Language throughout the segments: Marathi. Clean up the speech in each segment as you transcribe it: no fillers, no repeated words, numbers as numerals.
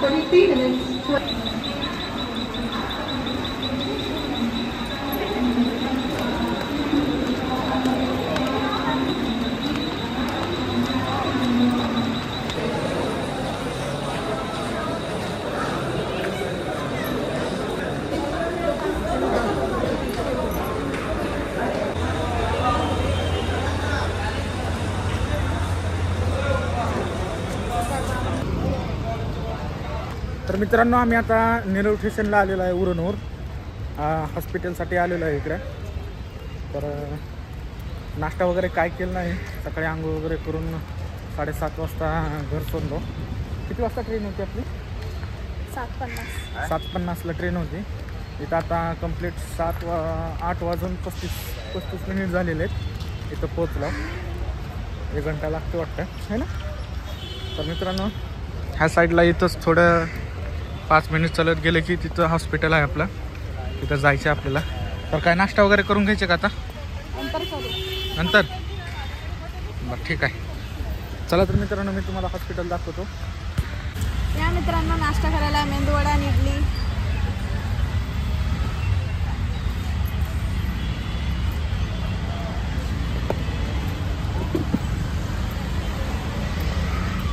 43 minutes. तर मित्रांनो, आम्ही आता नेरूळ स्टेशनला आलेलो आहे. उरणवर हॉस्पिटलसाठी आलेलो आहे इकडे. तर नाश्ता वगैरे काय केलं नाही. सकाळी आंघोळ वगैरे करून 7:30 वाजता घर सोडलो. किती वाजता ट्रेन होती आपली? 7:50ला ट्रेन होती. इथं आता कंप्लीट 8 वाजून 35 मिनिट झालेले आहेत. इथं पोचलो. 1 घंटा लागतो वाटतं, है ना? तर मित्रांनो, ह्या साईडला इथंच थोडं 5 मिनिट चालत गेले की तिथं हॉस्पिटल आहे आपलं. तिथं जायचं आहे आपल्याला. तर काय नाश्ता वगैरे करून घ्यायचे का आता? नंतर बरं, ठीक आहे. चला तर मित्रांनो, मी तुम्हाला हॉस्पिटल दाखवतो. या मित्रांनो, नाश्ता करायला मेंदूवडा आणि इडली.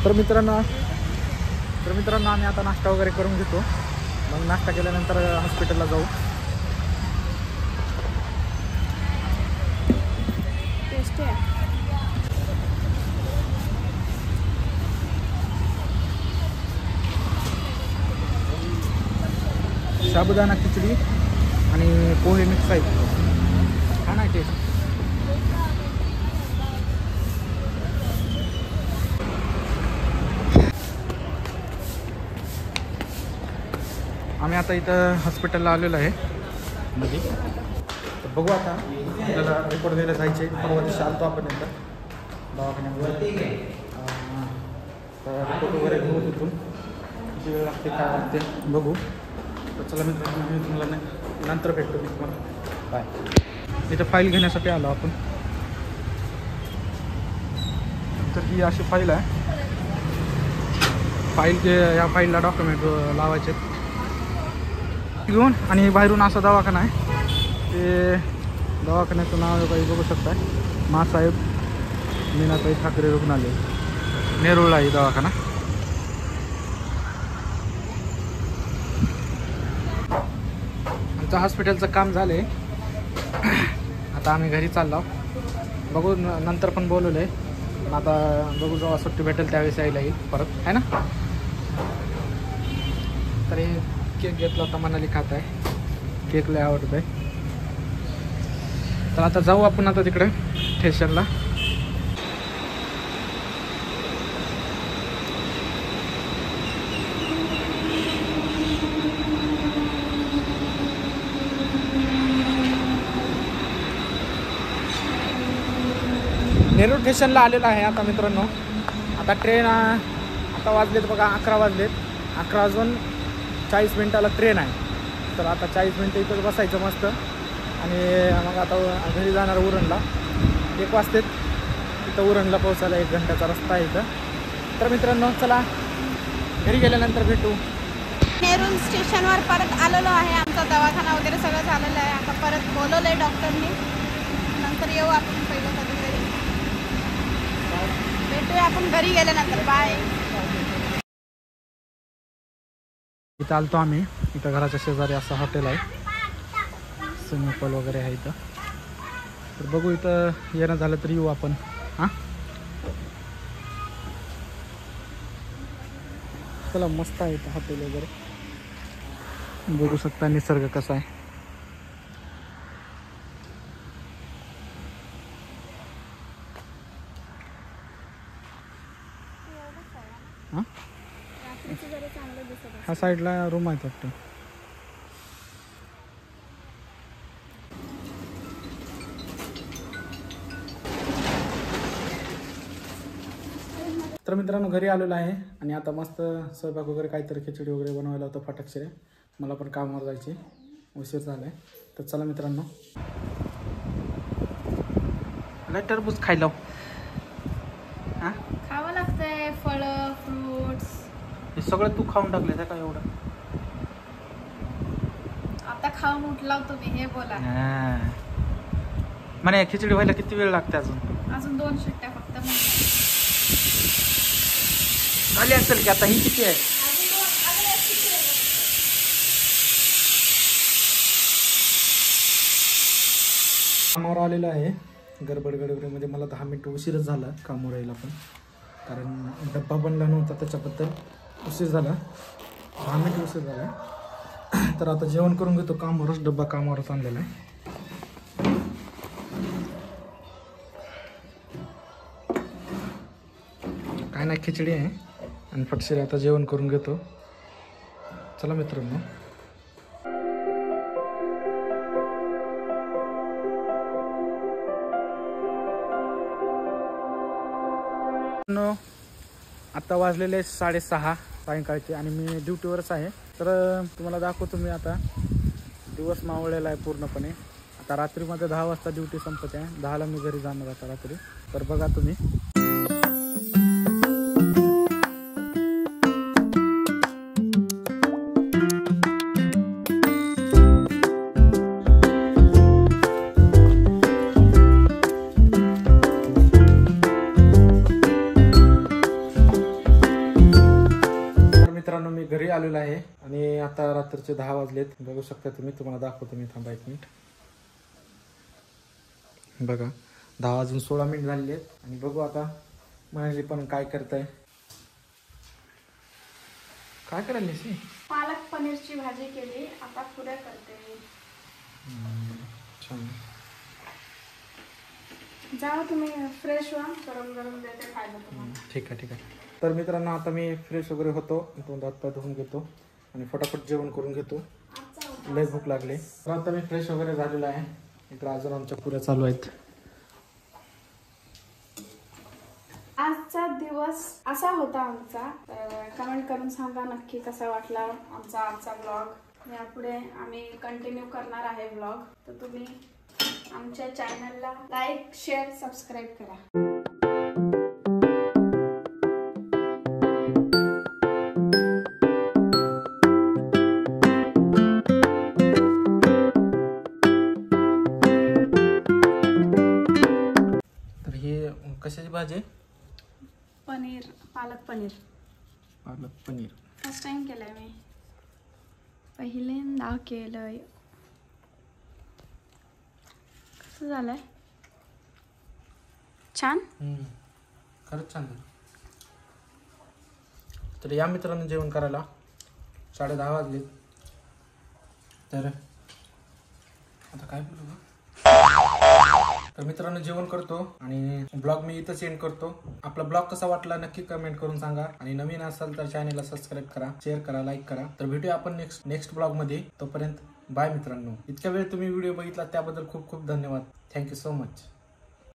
तर मित्रांनो आम्ही आता नाश्ता वगैरे करून घेतो. मग नाश्ता केल्यानंतर हॉस्पिटलला जाऊ. टेस्टी आहे. साबुदाणा खिचडी आणि पोहे मिक्स आहे. छान आहे टेस्ट. आम्ही आता इथं हॉस्पिटलला आलेलो आहे मध्ये. तर बघू आता, आपल्याला रिपोर्ट द्यायला जायचे. परवा दिवशी आलतो आपण इथं दवाखान्यामध्ये. तर रिपोर्ट वगैरे घेऊ तिथून. किती वेळ लागते काय लागते बघू. तर चला मित्रांनो, मी तुम्हाला नंतर भेटतो. मी तुम्हाला बाय. इथं फाईल घेण्यासाठी आलो आपण. तर ही अशी फाईल आहे. या फाईलला डॉक्युमेंट लावायचे घेऊन. आणि बाहेरून असा दवाखाना आहे. ते दवाखान्याचं नाव काही बघू शकताय, मासाहेब मीनाताई ठाकरे रुग्णालय, नेरूळला आहे दवाखाना. आमचं हॉस्पिटलचं काम झालं आहे. आता आम्ही घरी चाललो. बघू नंतर पण बोलवलं आहे. पण आता बघू, जेव्हा सुट्टी भेटेल त्यावेळेस यायला येईल परत, आहे ना? तर केक घेतला होता, मनाली खात आहे. केक लय आवडत आहे. तर आता जाऊ आपण आता तिकडे स्टेशनला. नेरूळ स्टेशनला आलेला आहे आता मित्रांनो. आता ट्रेन आता वाजलेत बघा 11 वाजलेत. 11 वाजून 40 मिनिटाला ट्रेन आहे. तर आता 40 मिनिटं इथंच बसायचं मस्त. आणि मग आता घरी जाणार उरणला. 1 वाजतेत. इथं उरणला पोहोचायला 1 घंट्याचा रस्ता आहे इथं. तर मित्रांनो, चला घरी गेल्यानंतर भेटू. नेरूळ स्टेशनवर परत आलेलो आहे. आमचा दवाखाना वगैरे सगळं झालेलं आहे. आता परत बोलवलं आहे डॉक्टरनी. नंतर येऊ आपण पहिलं कधीतरी. भेटूया आपण घरी गेल्यानंतर. बाय. इथं आलतो आम्ही. इथं घराच्या शेजारी असं हॉटेल आहे. स्विमिंग पूल वगैरे आहे इथं. तर बघू, इथं येणं झालं तर येऊ आपण. हां, चला. मस्त आहे इथं हॉटेल वगैरे. बघू शकता निसर्ग कसा आहे. हां, ह्या साईडला रूम आहेत वाटतं. तर मित्रांनो, घरी आलेलो आहे. आणि आता मस्त स्वयंपाक वगैरे काहीतरी खिचडी वगैरे बनवायला होतं फटाक्षरे. मला पण कामावर जायचे, उशीर झाला आहे. तर चला मित्रांनो, टरबूज खायला. हां, खावं लागतंय. फळं, फ्रूट्स. हे सगळं तू खाऊन टाकले का एवढं? आता खाऊन उठला तुम्ही हे बोला. म्हणे खिचडी व्हायला किती वेळ लागते अजून? अजून 2 शिट्ट्या फक्त. झाली असेल की आता. ही किती आहे? कामावर आलेलं आहे गडबडमध्ये. मला 10 मिनिट उशीरच झाला कामावर यायला पण, कारण डब्बा बनला नव्हता त्याच्याबद्दल उशीर झाला. 10 मिनिट उशीर झाला. तर आता जेवण करून घेतो. कामावरच डब्बा कामावरच आणलेला आहे. काय नाही खिचडी आहे आणि फटशिरी. आता जेवण करून घेतो. चला मित्रांनो. आता वाजलेले 6:30 सायंकाळचे आणि मी ड्युटीवरच आहे. तर तुम्हाला दाखवतो मी आता. दिवस मावळलेला आहे पूर्णपणे. आता रात्रीमध्ये 10 वाजता ड्युटी संपत आहे. 10ला मी घरी जाणार आता रात्री. तर बघा तुम्ही. मित्रांनो मी घरी आलेलो आहे आणि आता रात्रीचे 10 वाजलेत. बघू शकता तुम्ही. तुम्हाला दाखवतो मी. थांबा 1 मिनिट. बघा 10 वाजून 16 मिनिट झालेले आहेत आणि बघू आता म्हणाली पण काय करताय. काय करायला? पालक पनीरची भाजी केली. आता पुऱ्या करते. छान. जावा तुम्ही फ्रेश व्हा. गरम गरम देते खायला तुम्हाला. ठीक आहे. तर मित्रांनो आता मी फ्रेश वगैरे होतो. तोंड हात पाय धुवून घेतो आणि फटाफट जेवण करून घेतो. लय भूक लागली. तर आता मी फ्रेश वगैरे झालेलो आहे. इकडे अजून आमच्या पुऱ्या चालू आहेत. आजचा दिवस असा होता आमचा. कमेंट करून सांगा नक्की कसा वाटला आजचा ब्लॉग. यापुढे आम्ही कंटिन्यू करणार आहे ब्लॉग. तर तुम्ही आमच्या चॅनलला लाईक, शेअर, सबस्क्राईब करा. कशाची भाजी? पनीर. पालक पनीर. फर्स्ट टाइम केलंय मी. पहिल्यांदा केलंय. कसं झालंय? छान. खरंच छान झालं. तर या मित्रांनो जेवण करायला. 10:30 वाजले. तर आता काय बोलू? तर मित्रांनो जेवण करतो आणि ब्लॉग मी इथंच एंड करतो. आपला ब्लॉग कसा वाटला नक्की कमेंट करून सांगा आणि नवीन असाल तर चॅनलला सबस्क्राईब करा, शेअर करा, लाईक करा. तर भेटूया आपण नेक्स्ट ब्लॉग मध्ये. तोपर्यंत बाय मित्रांनो. इतक्या वेळ तुम्ही व्हिडिओ बघितला त्याबद्दल खूप खूप धन्यवाद. Thank you so much.